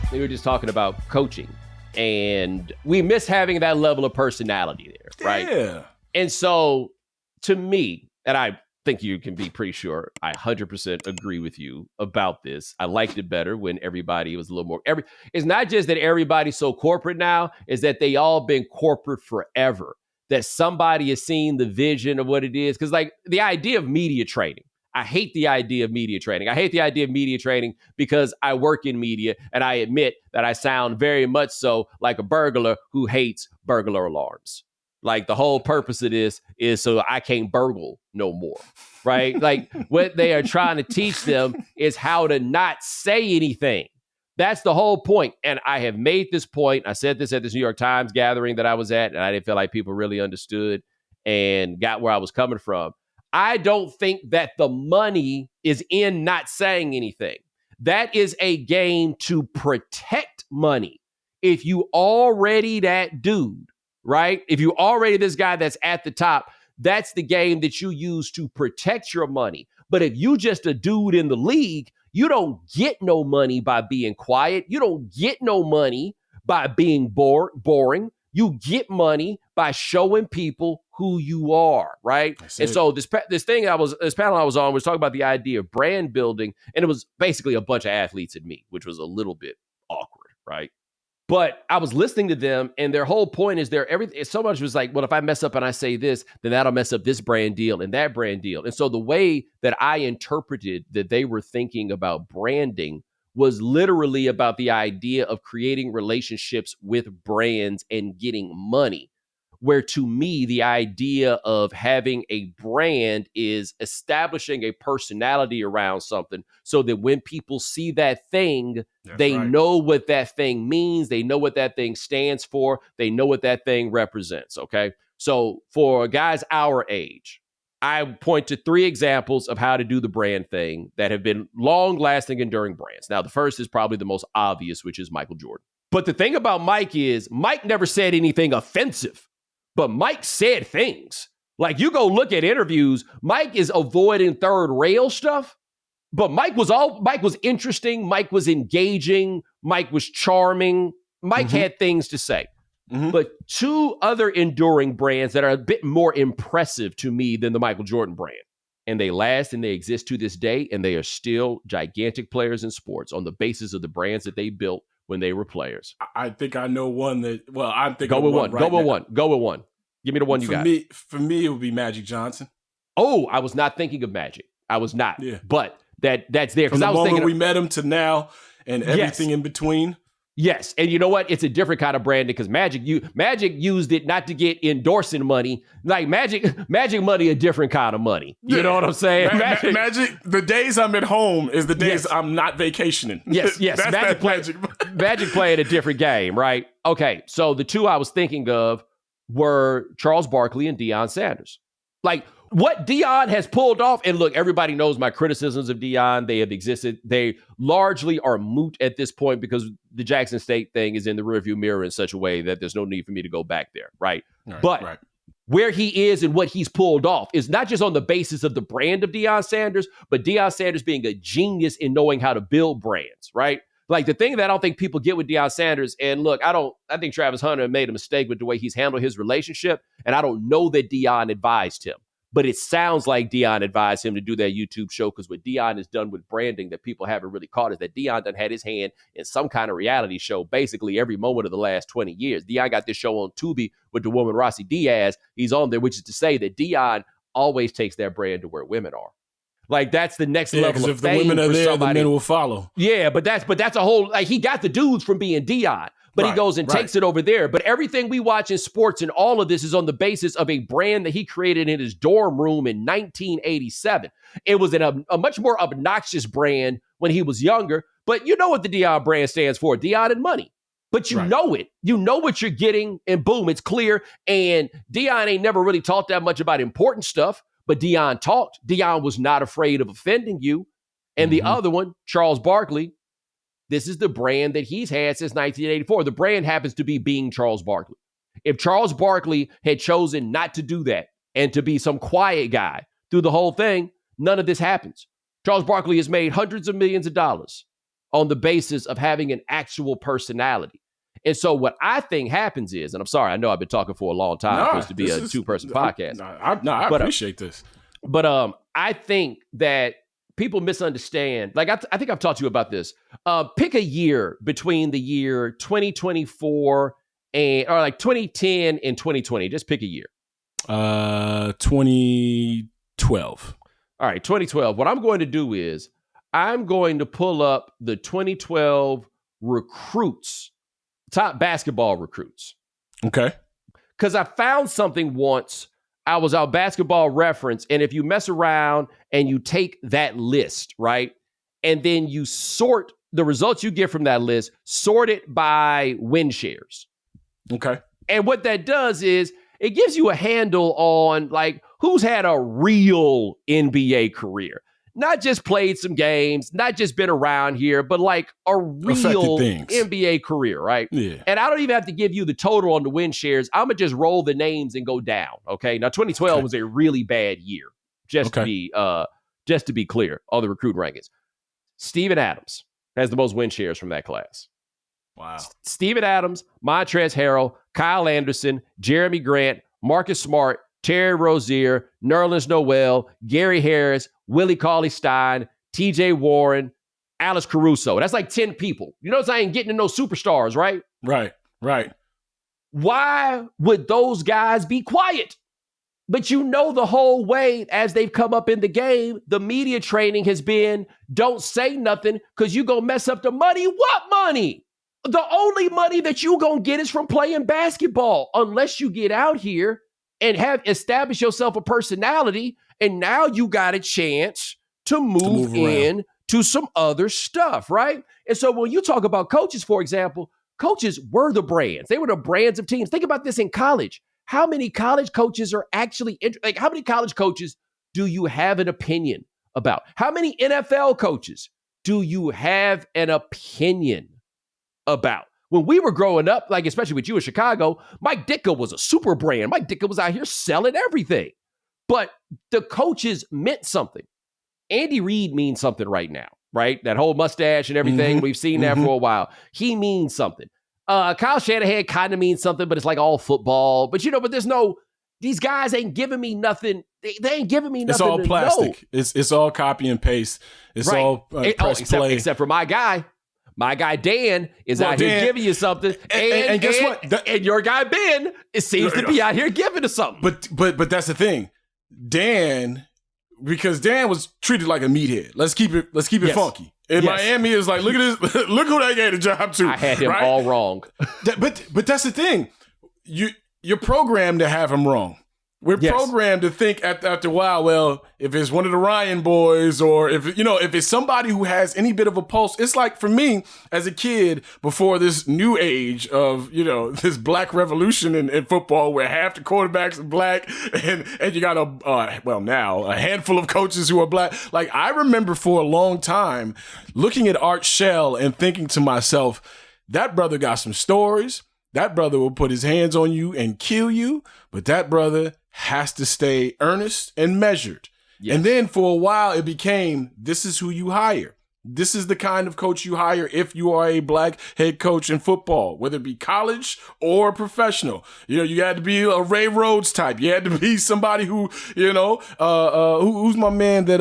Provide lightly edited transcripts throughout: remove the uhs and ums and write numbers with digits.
We were just talking about coaching, and we miss having that level of personality there, right? Yeah. And so, to me, and I think you can be pretty sure, I 100% agree with you about this. I liked it better when everybody was a little more. It's not just that everybody's so corporate now; is that they all been corporate forever. That somebody has seen the vision of what it is, because like the idea of media training. I hate the idea of media training. I hate the idea of media training because I work in media and I admit that I sound very much so like a burglar who hates burglar alarms. Like the whole purpose of this is so I can't burgle no more, right? Like what they are trying to teach them is how to not say anything. That's the whole point. And I have made this point. I said this at this New York Times gathering that I was at, and I didn't feel like people really understood and got where I was coming from. I don't think that the money is in not saying anything. That is a game to protect money. If you already that dude, right? If you already this guy that's at the top, that's the game that you use to protect your money. But if you just a dude in the league, you don't get no money by being quiet. You don't get no money by being boring. You get money by showing people who you are, right? And so this panel I was on was talking about the idea of brand building, and it was basically a bunch of athletes and me, which was a little bit awkward, right? But I was listening to them, and their whole point is everything so much was like, well, if I mess up and I say this, then that'll mess up this brand deal and that brand deal. And so the way that I interpreted that they were thinking about branding was literally about the idea of creating relationships with brands and getting money. Where to me, the idea of having a brand is establishing a personality around something so that when people see that thing, they know what that thing means. They know what that thing stands for. They know what that thing represents. Okay. So for guys our age, I point to 3 examples of how to do the brand thing that have been long lasting, enduring brands. Now, the first is probably the most obvious, which is Michael Jordan. But the thing about Mike is Mike never said anything offensive. But Mike said things. Like you go look at interviews, Mike is avoiding third rail stuff. But Mike was interesting. Mike was engaging. Mike was charming. Mike had things to say. But 2 other enduring brands that are a bit more impressive to me than the Michael Jordan brand. And they last and they exist to this day. And they are still gigantic players in sports on the basis of the brands that they built when they were players. I think I know one that, well, I'm thinking Go with one. Right Go with one. Give me the one you got. For me, it would be Magic Johnson. Oh, I was not thinking of Magic. I was not. Yeah. But that's there. From the moment we met him to now and everything in between. Yes. And you know what? It's a different kind of branding because Magic used it not to get endorsing money. Like Magic money, a different kind of money. You know what I'm saying? Magic, the days I'm at home is the days I'm not vacationing. Yes. Magic playing a different game, right? Okay. So the 2 I was thinking of were Charles Barkley and Deion Sanders. Like what Deion has pulled off, and look, everybody knows my criticisms of Deion. They have existed. They largely are moot at this point because the Jackson State thing is in the rearview mirror in such a way that there's no need for me to go back there, right? But where he is and what he's pulled off is not just on the basis of the brand of Deion Sanders, but Deion Sanders being a genius in knowing how to build brands, right? Like the thing that I don't think people get with Deion Sanders, and look, I think Travis Hunter made a mistake with the way he's handled his relationship, and I don't know that Deion advised him. But it sounds like Deion advised him to do that YouTube show because what Deion has done with branding that people haven't really caught is that Deion done had his hand in some kind of reality show basically every moment of the last 20 years. Deion got this show on Tubi with the woman Rossi Diaz. He's on there, which is to say that Deion always takes that brand to where women are. Like that's the next level of if the fame women are for there, somebody. the men will follow. Yeah, but that's a whole like he got the dudes from being Deion. But he goes and takes it over there. But everything we watch in sports and all of this is on the basis of a brand that he created in his dorm room in 1987. It was a much more obnoxious brand when he was younger. But you know what the Deion brand stands for, Deion and money. But you know it. You know what you're getting, and boom, it's clear. And Deion ain't never really talked that much about important stuff, but Deion talked. Deion was not afraid of offending you. And the other one, Charles Barkley, this is the brand that he's had since 1984. The brand happens to be being Charles Barkley. If Charles Barkley had chosen not to do that and to be some quiet guy through the whole thing, none of this happens. Charles Barkley has made hundreds of millions of dollars. on the basis of having an actual personality. And so what I think happens is, and I'm sorry, I know I've been talking for a long time, supposed to be a two-person podcast. I appreciate this. But I think that people misunderstand. Like, I think I've talked to you about this. Pick a year between the year 2024 or like 2010 and 2020. Just pick a year. 2012. All right, 2012. What I'm going to do is I'm going to pull up the 2012 recruits, top basketball recruits. Okay. Because I found something once. I was on Basketball Reference, and if you mess around and you take that list, right, and then you sort the results you get from that list, sort it by win shares. Okay. And what that does is it gives you a handle on, like, who's had a real NBA career. Not just played some games, not just been around here, but like a real NBA career, right? Yeah. And I don't even have to give you the total on the win shares. I'm going to just roll the names and go down, okay? Now, 2012 was a really bad year, just to be clear, all the recruiting rankings. Steven Adams has the most win shares from that class. Wow. Steven Adams, Montrezl Harrell, Kyle Anderson, Jeremy Grant, Marcus Smart, Terry Rozier, Nerlens Noel, Gary Harris, Willie Cauley-Stein, TJ Warren, Alex Caruso. That's like 10 people. You know what I'm saying? Getting to know superstars, right? Right. Why would those guys be quiet? But you know the whole way as they've come up in the game, the media training has been, don't say nothing because you going to mess up the money. What money? The only money that you going to get is from playing basketball unless you get out here and have established yourself a personality, and now you got a chance to move in to some other stuff, right? And so when you talk about coaches, for example, coaches were the brands. They were the brands of teams. Think about this in college. How many college coaches are actually, how many college coaches do you have an opinion about? How many NFL coaches do you have an opinion about? When we were growing up, like especially with you in Chicago, Mike Ditka was a super brand. Mike Ditka was out here selling everything. But the coaches meant something. Andy Reid means something right now, right? That whole mustache and everything, we've seen that for a while. He means something. Kyle Shanahan kind of means something, but it's like all football. But but there's these guys ain't giving me nothing. They ain't giving me nothing. It's all plastic. It's all copy and paste. It's all press play. Except for my guy. My guy Dan is out here giving you something, and guess what? And your guy Ben seems to be out here giving us something. But that's the thing, Dan, because Dan was treated like a meathead. Let's keep it funky. And Miami is like, look at this, look who they gave the job to. I had him all wrong. But that's the thing, you're programmed to have him wrong. We're programmed to think after a while, well, if it's one of the Ryan boys or if it's somebody who has any bit of a pulse, it's like for me as a kid before this new age of, this black revolution in football where half the quarterbacks are black and you got now a handful of coaches who are black. Like I remember for a long time looking at Art Shell and thinking to myself, that brother got some stories. That brother will put his hands on you and kill you, but that brother has to stay earnest and measured. Yes. And then for a while, it became, this is who you hire. This is the kind of coach you hire if you are a black head coach in football, whether it be college or professional. You had to be a Ray Rhodes type. You had to be somebody who, who's my man that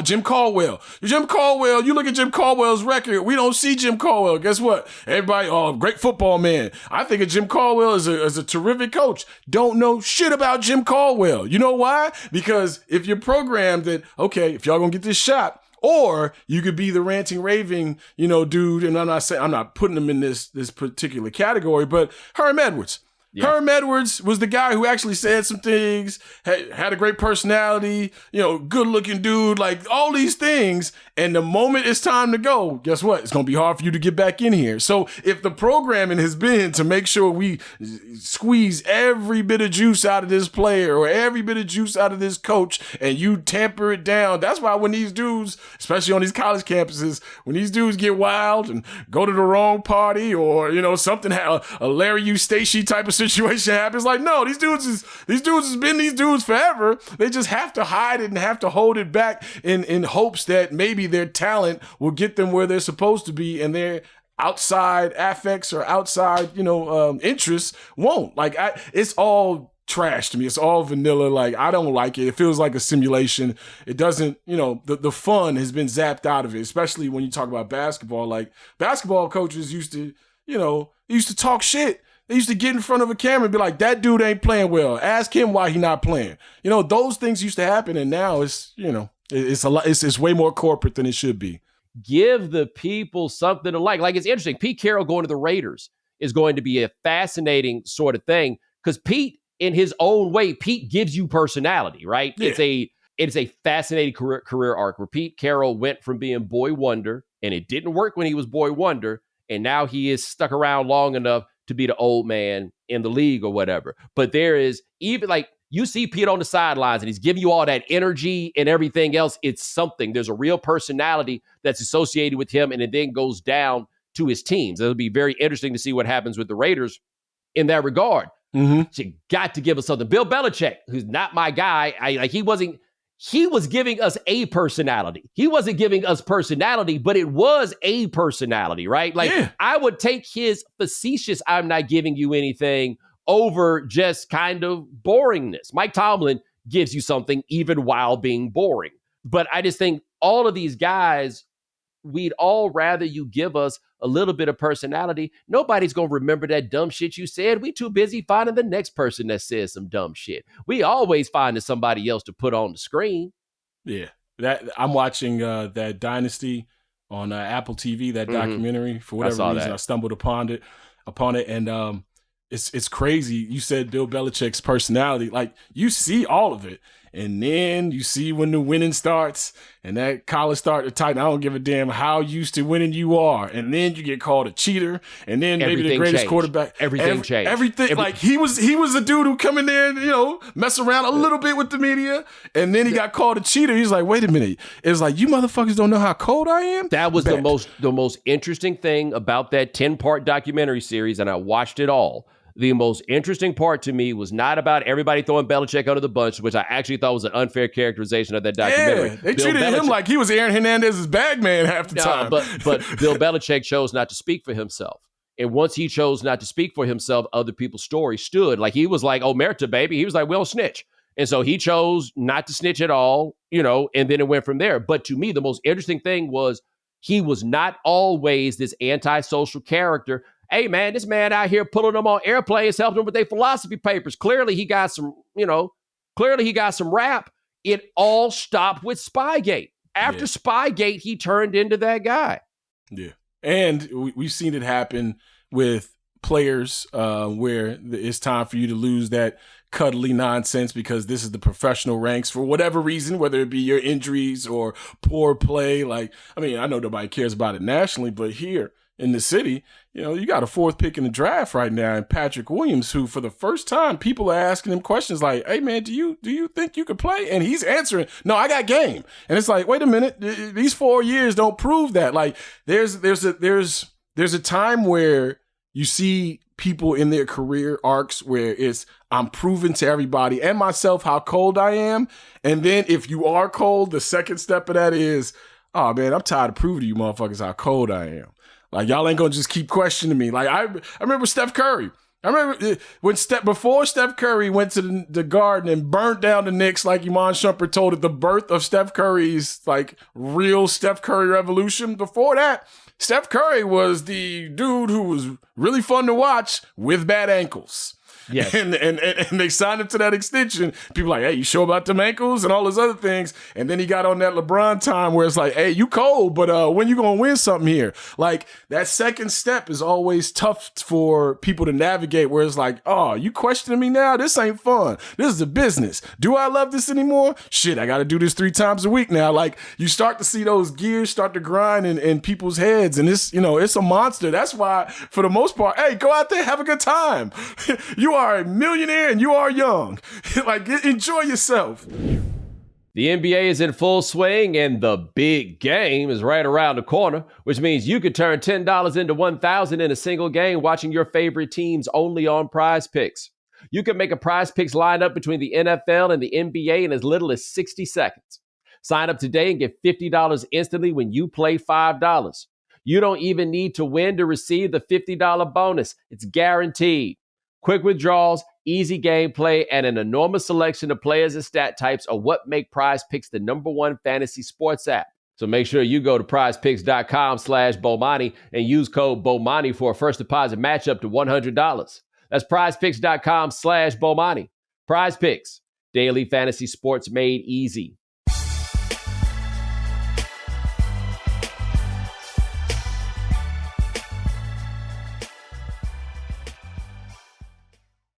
Jim Caldwell. Jim Caldwell, you look at Jim Caldwell's record, we don't see Jim Caldwell. Guess what? Everybody, great football man. I think of Jim Caldwell as a terrific coach. Don't know shit about Jim Caldwell. You know why? Because if you're programmed that, okay, if y'all gonna get this shot, or you could be the ranting, raving, dude. And I'm not putting him in this particular category, but Herm Edwards. Yeah. Herm Edwards was the guy who actually said some things, had a great personality, good looking dude, like all these things. And the moment it's time to go, guess what? It's going to be hard for you to get back in here. So if the programming has been to make sure we squeeze every bit of juice out of this player or every bit of juice out of this coach and you tamper it down, that's why when these dudes, especially on these college campuses, when these dudes get wild and go to the wrong party or, something, a Larry Eustace type of situation, situation happens. Like, no, these dudes has been these dudes forever. They just have to hide it and have to hold it back in hopes that maybe their talent will get them where they're supposed to be, and their outside affects or outside, interests won't. Like, it's all trash to me. It's all vanilla. Like, I don't like it. It feels like a simulation. It doesn't, the fun has been zapped out of it, especially when you talk about basketball. Like, basketball coaches used to, talk shit. They used to get in front of a camera and be like, that dude ain't playing well. Ask him why he not playing. Those things used to happen, and now it's, it's a lot. It's way more corporate than it should be. Give the people something to like. Like, it's interesting. Pete Carroll going to the Raiders is going to be a fascinating sort of thing, because Pete, in his own way, Pete gives you personality, right? Yeah. It's a fascinating career arc where Pete Carroll went from being boy wonder, and it didn't work when he was boy wonder, and now he is stuck around long enough to be the old man in the league or whatever. But there is, even like, you see Pete on the sidelines and he's giving you all that energy and everything else. It's something. There's a real personality that's associated with him, and it then goes down to his teams. It'll be very interesting to see what happens with the Raiders in that regard. Mm-hmm. You got to give us something. Bill Belichick, who's not my guy, he was giving us a personality. He wasn't giving us personality, but it was a personality, right? Like, yeah. I would take his facetious, I'm not giving you anything, over just kind of boringness. Mike Tomlin gives you something even while being boring. But I just think all of these guys, we'd all rather you give us a little bit of personality. Nobody's going to remember that dumb shit you said. We too busy finding the next person that says some dumb shit. We always finding somebody else to put on the screen. Yeah. That I'm watching that Dynasty on Apple TV, that documentary. For whatever reason, I stumbled upon it. And it's crazy. You said Bill Belichick's personality. Like, you see all of it. And then you see when the winning starts and that collar start to tighten. I don't give a damn how used to winning you are. And then you get called a cheater. And then maybe the greatest quarterback. Everything changed. Everything. Like, he was a dude who come in there and, mess around a little bit with the media. And then he got called a cheater. He's like, wait a minute. It's like, you motherfuckers don't know how cold I am? That was the most interesting thing about that 10-part documentary series, and I watched it all. The most interesting part to me was not about everybody throwing Belichick under the bunch, which I actually thought was an unfair characterization of that documentary. Yeah, they treated him like he was Aaron Hernandez's bag man half the time. But Bill Belichick chose not to speak for himself. And once he chose not to speak for himself, other people's stories stood. Like, he was like, Omerta, baby. He was like, we don't snitch. And so he chose not to snitch at all, and then it went from there. But to me, the most interesting thing was he was not always this antisocial character. Hey, man, this man out here pulling them on airplanes, helping them with their philosophy papers. Clearly he got some rap. It all stopped with Spygate. After Spygate, he turned into that guy. Yeah. And we've seen it happen with players where it's time for you to lose that cuddly nonsense because this is the professional ranks for whatever reason, whether it be your injuries or poor play. Like, I mean, I know nobody cares about it nationally, but here in the city, you got a 4th pick in the draft right now, and Patrick Williams, who for the first time, people are asking him questions like, hey man, do you think you could play? And he's answering, no, I got game. And it's like, wait a minute, these 4 years don't prove that. Like, there's a time where you see people in their career arcs where it's, I'm proving to everybody and myself how cold I am. And then if you are cold, the second step of that is, oh man, I'm tired of proving to you motherfuckers how cold I am. Like, y'all ain't gonna just keep questioning me. Like, I remember Steph Curry. I remember when before Steph Curry went to the Garden and burnt down the Knicks, like Iman Shumpert told it, the birth of Steph Curry's, like, real Steph Curry revolution. Before that, Steph Curry was the dude who was really fun to watch with bad ankles. Yes. And they signed him to that extension. People like, hey, you sure about them ankles and all those other things? And then he got on that LeBron time where it's like, hey, you cold, but when you gonna win something here? Like, that second step is always tough for people to navigate, where it's like, oh, you questioning me now? This ain't fun. This is a business. Do I love this anymore? Shit, I gotta do this 3 times a week now. Like, you start to see those gears start to grind in people's heads, and it's a monster. That's why, for the most part, hey, go out there, have a good time. You are a millionaire and you are young. Like, enjoy yourself. The NBA is in full swing and the big game is right around the corner, which means you could turn $10 into $1,000 in a single game watching your favorite teams only on Prize Picks. You can make a Prize Picks lineup between the NFL and the NBA in as little as 60 seconds. Sign up today and get $50 instantly when you play $5. You don't even need to win to receive the $50 bonus. It's guaranteed. Quick withdrawals, easy gameplay, and an enormous selection of players and stat types are what make Prize Picks the #1 fantasy sports app. So make sure you go to prizepicks.com/Bomani and use code Bomani for a first deposit match up to $100. That's prizepicks.com/Bomani. Prize Picks, daily fantasy sports made easy.